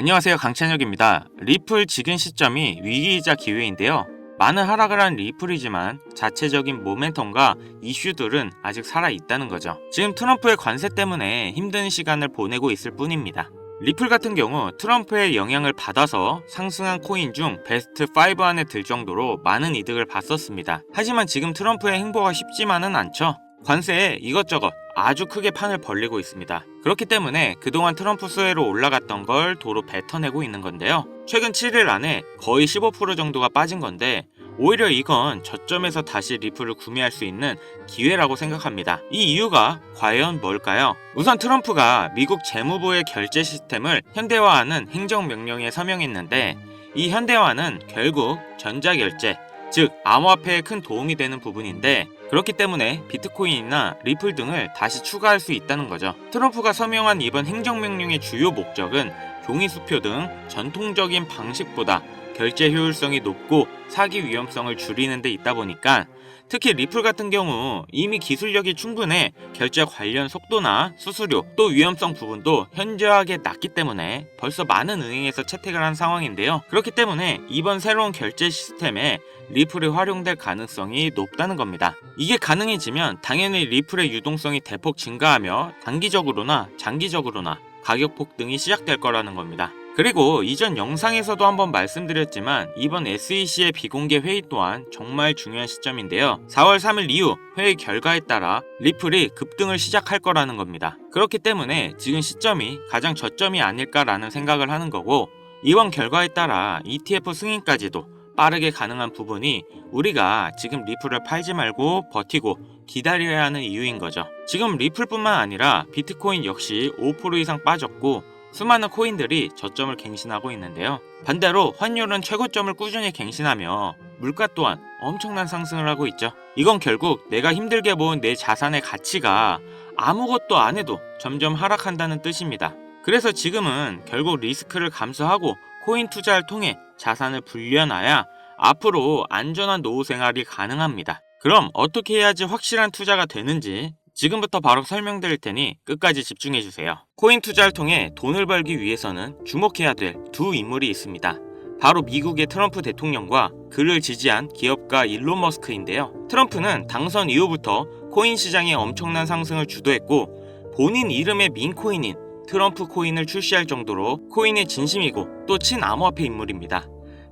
안녕하세요, 강찬혁입니다. 리플 지금 시점이 위기이자 기회인데요. 많은 하락을 한 리플이지만 자체적인 모멘텀과 이슈들은 아직 살아있다는 거죠. 지금 트럼프의 관세 때문에 힘든 시간을 보내고 있을 뿐입니다. 리플 같은 경우 트럼프의 영향을 받아서 상승한 코인 중 베스트 5 안에 들 정도로 많은 이득을 봤었습니다. 하지만 지금 트럼프의 행보가 쉽지만은 않죠. 관세에 이것저것 아주 크게 판을 벌리고 있습니다. 그렇기 때문에 그동안 트럼프 수혜로 올라갔던 걸 도로 뱉어내고 있는 건데요. 최근 7일 안에 거의 15% 정도가 빠진 건데 오히려 이건 저점에서 다시 리플을 구매할 수 있는 기회라고 생각합니다. 이 이유가 과연 뭘까요? 우선 트럼프가 미국 재무부의 결제 시스템을 현대화하는 행정명령에 서명했는데 이 현대화는 결국 전자결제, 즉 암호화폐에 큰 도움이 되는 부분인데 그렇기 때문에 비트코인이나 리플 등을 다시 추가할 수 있다는 거죠. 트럼프가 서명한 이번 행정명령의 주요 목적은 종이수표 등 전통적인 방식보다 결제 효율성이 높고 사기 위험성을 줄이는 데 있다 보니까 특히 리플 같은 경우 이미 기술력이 충분해 결제 관련 속도나 수수료 또 위험성 부분도 현저하게 낮기 때문에 벌써 많은 은행에서 채택을 한 상황인데요. 그렇기 때문에 이번 새로운 결제 시스템에 리플이 활용될 가능성이 높다는 겁니다. 이게 가능해지면 당연히 리플의 유동성이 대폭 증가하며 단기적으로나 장기적으로나 가격 폭등이 시작될 거라는 겁니다. 그리고 이전 영상에서도 한번 말씀드렸지만 이번 SEC의 비공개 회의 또한 정말 중요한 시점인데요. 4월 3일 이후 회의 결과에 따라 리플이 급등을 시작할 거라는 겁니다. 그렇기 때문에 지금 시점이 가장 저점이 아닐까라는 생각을 하는 거고 이번 결과에 따라 ETF 승인까지도 빠르게 가능한 부분이 우리가 지금 리플을 팔지 말고 버티고 기다려야 하는 이유인 거죠. 지금 리플뿐만 아니라 비트코인 역시 5% 이상 빠졌고 수많은 코인들이 저점을 갱신하고 있는데요. 반대로 환율은 최고점을 꾸준히 갱신하며 물가 또한 엄청난 상승을 하고 있죠. 이건 결국 내가 힘들게 모은 내 자산의 가치가 아무것도 안 해도 점점 하락한다는 뜻입니다. 그래서 지금은 결국 리스크를 감수하고 코인 투자를 통해 자산을 불려놔야 앞으로 안전한 노후 생활이 가능합니다. 그럼 어떻게 해야지 확실한 투자가 되는지 지금부터 바로 설명드릴 테니 끝까지 집중해주세요. 코인 투자를 통해 돈을 벌기 위해서는 주목해야 될 두 인물이 있습니다. 바로 미국의 트럼프 대통령과 그를 지지한 기업가 일론 머스크인데요. 트럼프는 당선 이후부터 코인 시장의 엄청난 상승을 주도했고 본인 이름의 밈코인인 트럼프 코인을 출시할 정도로 코인의 진심이고 또 친암호화폐 인물입니다.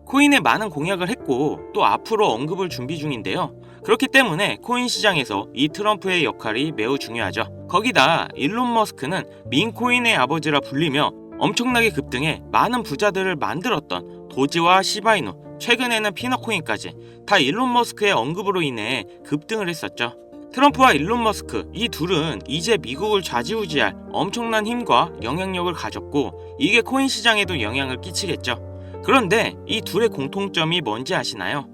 코인에 많은 공약을 했고 또 앞으로 언급을 준비 중인데요. 그렇기 때문에 코인 시장에서 이 트럼프의 역할이 매우 중요하죠. 거기다 일론 머스크는 밈코인의 아버지라 불리며 엄청나게 급등해 많은 부자들을 만들었던 도지와 시바이누, 최근에는 피너코인까지 다 일론 머스크의 언급으로 인해 급등을 했었죠. 트럼프와 일론 머스크 이 둘은 이제 미국을 좌지우지할 엄청난 힘과 영향력을 가졌고 이게 코인 시장에도 영향을 끼치겠죠. 그런데 이 둘의 공통점이 뭔지 아시나요?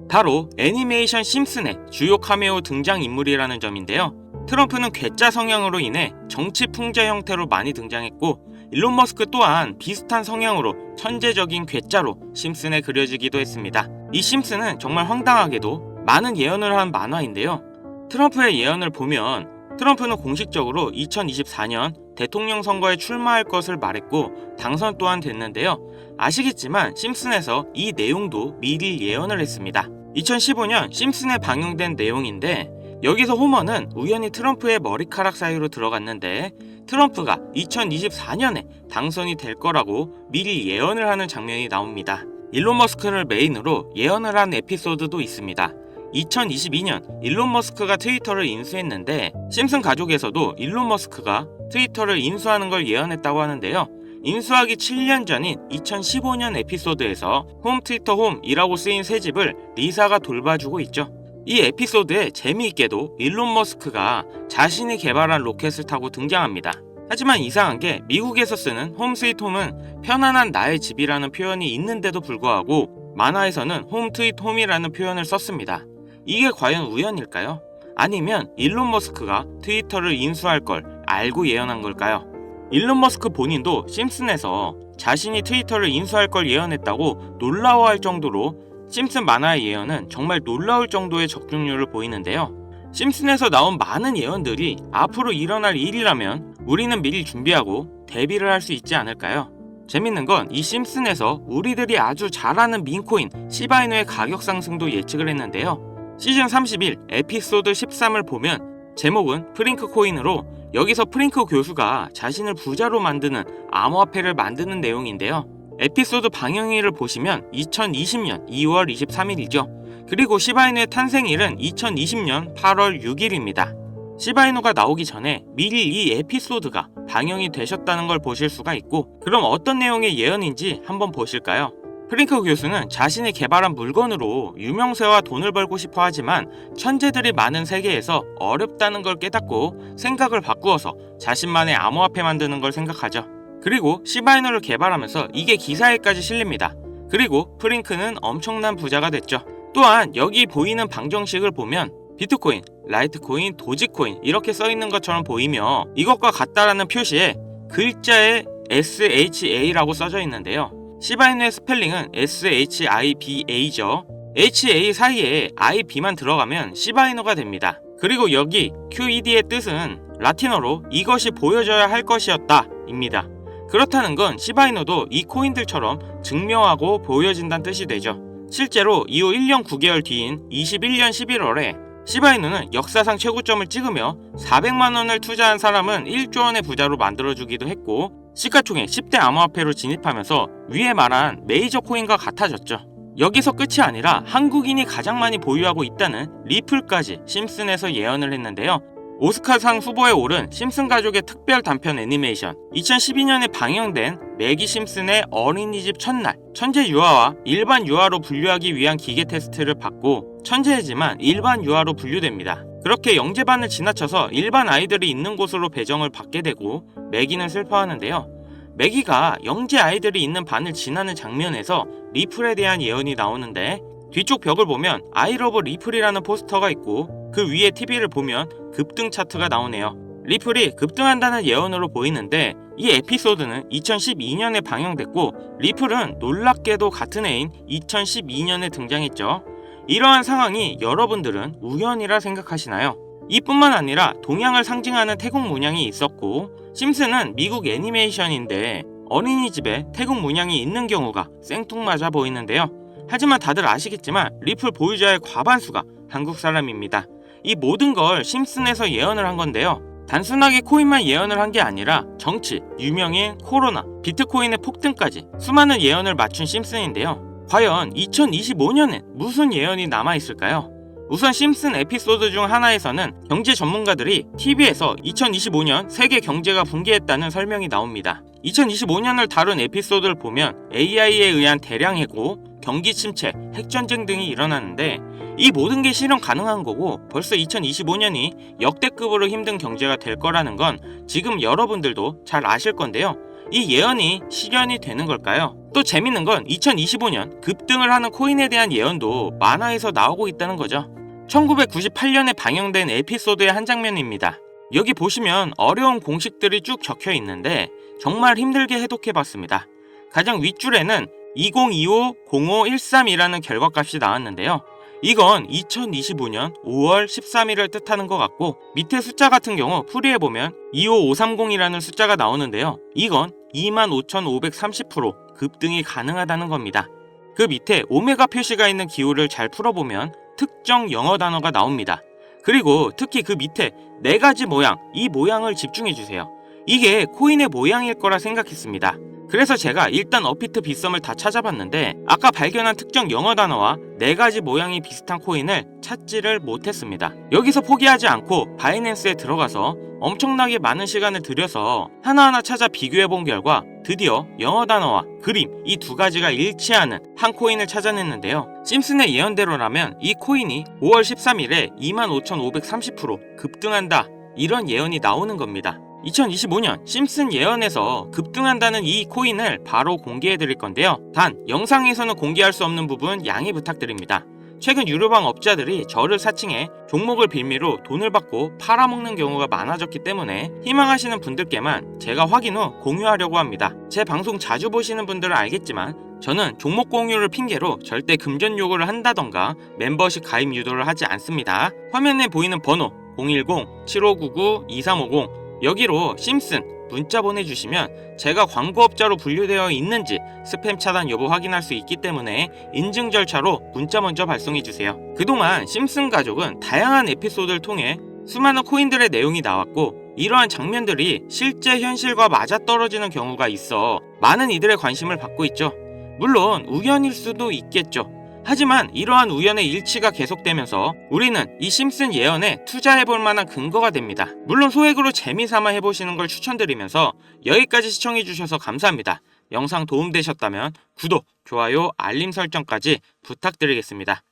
바로 애니메이션 심슨의 주요 카메오 등장인물이라는 점인데요. 트럼프는 괴짜 성향으로 인해 정치 풍자 형태로 많이 등장했고 일론 머스크 또한 비슷한 성향으로 천재적인 괴짜로 심슨에 그려지기도 했습니다. 이 심슨은 정말 황당하게도 많은 예언을 한 만화인데요. 트럼프의 예언을 보면 트럼프는 공식적으로 2024년 대통령 선거에 출마할 것을 말했고 당선 또한 됐는데요. 아시겠지만 심슨에서 이 내용도 미리 예언을 했습니다. 2015년 심슨에 방영된 내용인데 여기서 호머는 우연히 트럼프의 머리카락 사이로 들어갔는데 트럼프가 2024년에 당선이 될 거라고 미리 예언을 하는 장면이 나옵니다. 일론 머스크를 메인으로 예언을 한 에피소드도 있습니다. 2022년 일론 머스크가 트위터를 인수했는데 심슨 가족에서도 일론 머스크가 트위터를 인수하는 걸 예언했다고 하는데요. 인수하기 7년 전인 2015년 에피소드에서 홈 트위터 홈이라고 쓰인 새 집을 리사가 돌봐주고 있죠. 이 에피소드에 재미있게도 일론 머스크가 자신이 개발한 로켓을 타고 등장합니다. 하지만 이상한 게 미국에서 쓰는 홈 스위트 홈은 편안한 나의 집이라는 표현이 있는데도 불구하고 만화에서는 홈 트위트 홈이라는 표현을 썼습니다. 이게 과연 우연일까요? 아니면 일론 머스크가 트위터를 인수할 걸 알고 예언한 걸까요? 일론 머스크 본인도 심슨에서 자신이 트위터를 인수할 걸 예언했다고 놀라워할 정도로 심슨 만화의 예언은 정말 놀라울 정도의 적중률을 보이는데요. 심슨에서 나온 많은 예언들이 앞으로 일어날 일이라면 우리는 미리 준비하고 대비를 할 수 있지 않을까요? 재밌는 건 이 심슨에서 우리들이 아주 잘 아는 밈코인 시바이누의 가격 상승도 예측을 했는데요. 시즌 31 에피소드 13을 보면 제목은 프링크 코인으로 여기서 프링크 교수가 자신을 부자로 만드는 암호화폐를 만드는 내용인데요. 에피소드 방영일을 보시면 2020년 2월 23일이죠. 그리고 시바이누의 탄생일은 2020년 8월 6일입니다. 시바이누가 나오기 전에 미리 이 에피소드가 방영이 되셨다는 걸 보실 수가 있고, 그럼 어떤 내용의 예언인지 한번 보실까요? 프링크 교수는 자신이 개발한 물건으로 유명세와 돈을 벌고 싶어 하지만 천재들이 많은 세계에서 어렵다는 걸 깨닫고 생각을 바꾸어서 자신만의 암호화폐 만드는 걸 생각하죠. 그리고 시바이누를 개발하면서 이게 기사에까지 실립니다. 그리고 프링크는 엄청난 부자가 됐죠. 또한 여기 보이는 방정식을 보면 비트코인, 라이트코인, 도지코인 이렇게 써있는 것처럼 보이며 이것과 같다라는 표시에 글자에 SHA라고 써져 있는데요. 시바이누의 스펠링은 SHIBA죠. HA 사이에 IB만 들어가면 시바이누가 됩니다. 그리고 여기 QED의 뜻은 라틴어로 이것이 보여져야 할 것이었다 입니다. 그렇다는 건 시바이누도 이 코인들처럼 증명하고 보여진다는 뜻이 되죠. 실제로 이후 1년 9개월 뒤인 21년 11월에 시바이누는 역사상 최고점을 찍으며 400만원을 투자한 사람은 1조 원의 부자로 만들어주기도 했고, 시가총액 10대 암호화폐로 진입하면서 위에 말한 메이저 코인과 같아졌죠. 여기서 끝이 아니라 한국인이 가장 많이 보유하고 있다는 리플까지 심슨에서 예언을 했는데요. 오스카상 후보에 오른 심슨 가족의 특별 단편 애니메이션, 2012년에 방영된 매기 심슨의 어린이집 첫날, 천재 유아와 일반 유아로 분류하기 위한 기계 테스트를 받고 천재이지만 일반 유아로 분류됩니다. 그렇게 영재반을 지나쳐서 일반 아이들이 있는 곳으로 배정을 받게 되고 매기는 슬퍼하는데요. 매기가 영재 아이들이 있는 반을 지나는 장면에서 리플에 대한 예언이 나오는데, 뒤쪽 벽을 보면 I love 리플이라는 포스터가 있고 그 위에 TV를 보면 급등 차트가 나오네요. 리플이 급등한다는 예언으로 보이는데, 이 에피소드는 2012년에 방영됐고 리플은 놀랍게도 같은 해인 2012년에 등장했죠. 이러한 상황이 여러분들은 우연이라 생각하시나요? 이뿐만 아니라 동양을 상징하는 태국 문양이 있었고, 심슨은 미국 애니메이션인데 어린이집에 태국 문양이 있는 경우가 생뚱맞아 보이는데요. 하지만 다들 아시겠지만 리플 보유자의 과반수가 한국 사람입니다. 이 모든 걸 심슨에서 예언을 한 건데요. 단순하게 코인만 예언을 한 게 아니라 정치, 유명인, 코로나, 비트코인의 폭등까지 수많은 예언을 맞춘 심슨인데요. 과연 2025년엔 무슨 예언이 남아있을까요? 우선 심슨 에피소드 중 하나에서는 경제 전문가들이 TV에서 2025년 세계 경제가 붕괴했다는 설명이 나옵니다. 2025년을 다룬 에피소드를 보면 AI에 의한 대량 해고, 경기 침체, 핵전쟁 등이 일어나는데, 이 모든 게 실현 가능한 거고 벌써 2025년이 역대급으로 힘든 경제가 될 거라는 건 지금 여러분들도 잘 아실 건데요. 이 예언이 실현이 되는 걸까요? 또 재밌는 건 2025년 급등을 하는 코인에 대한 예언도 만화에서 나오고 있다는 거죠. 1998년에 방영된 에피소드의 한 장면입니다. 여기 보시면 어려운 공식들이 쭉 적혀 있는데 정말 힘들게 해독해봤습니다. 가장 윗줄에는 2025-0513이라는 결과값이 나왔는데요. 이건 2025년 5월 13일을 뜻하는 것 같고, 밑에 숫자 같은 경우 풀이해보면 25530이라는 숫자가 나오는데요. 이건 25,530% 급등이 가능하다는 겁니다. 그 밑에 오메가 표시가 있는 기호를 잘 풀어보면 특정 영어 단어가 나옵니다. 그리고 특히 그 밑에 4가지 모양, 이 모양을 집중해주세요. 이게 코인의 모양일 거라 생각했습니다. 그래서 제가 일단 업비트 빗썸을 다 찾아봤는데 아까 발견한 특정 영어 단어와 4가지 모양이 비슷한 코인을 찾지를 못했습니다. 여기서 포기하지 않고 바이낸스에 들어가서 엄청나게 많은 시간을 들여서 하나하나 찾아 비교해본 결과 드디어 영어 단어와 그림 이 2가지가 일치하는 한 코인을 찾아냈는데요. 심슨의 예언대로라면 이 코인이 5월 13일에 25,530% 급등한다, 이런 예언이 나오는 겁니다. 2025년 심슨 예언에서 급등한다는 이 코인을 바로 공개해 드릴 건데요. 단 영상에서는 공개할 수 없는 부분 양해 부탁드립니다. 최근 유료방 업자들이 저를 사칭해 종목을 빌미로 돈을 받고 팔아먹는 경우가 많아졌기 때문에 희망하시는 분들께만 제가 확인 후 공유하려고 합니다. 제 방송 자주 보시는 분들은 알겠지만 저는 종목 공유를 핑계로 절대 금전 요구를 한다던가 멤버십 가입 유도를 하지 않습니다. 화면에 보이는 번호 010-7599-2350 여기로 심슨, 문자 보내주시면 제가 광고업자로 분류되어 있는지 스팸 차단 여부 확인할 수 있기 때문에 인증 절차로 문자 먼저 발송해주세요. 그동안 심슨 가족은 다양한 에피소드를 통해 수많은 코인들의 내용이 나왔고 이러한 장면들이 실제 현실과 맞아떨어지는 경우가 있어 많은 이들의 관심을 받고 있죠. 물론 우연일 수도 있겠죠. 하지만 이러한 우연의 일치가 계속되면서 우리는 이 심슨 예언에 투자해볼 만한 근거가 됩니다. 물론 소액으로 재미삼아 해보시는 걸 추천드리면서 여기까지 시청해주셔서 감사합니다. 영상 도움되셨다면 구독, 좋아요, 알림 설정까지 부탁드리겠습니다.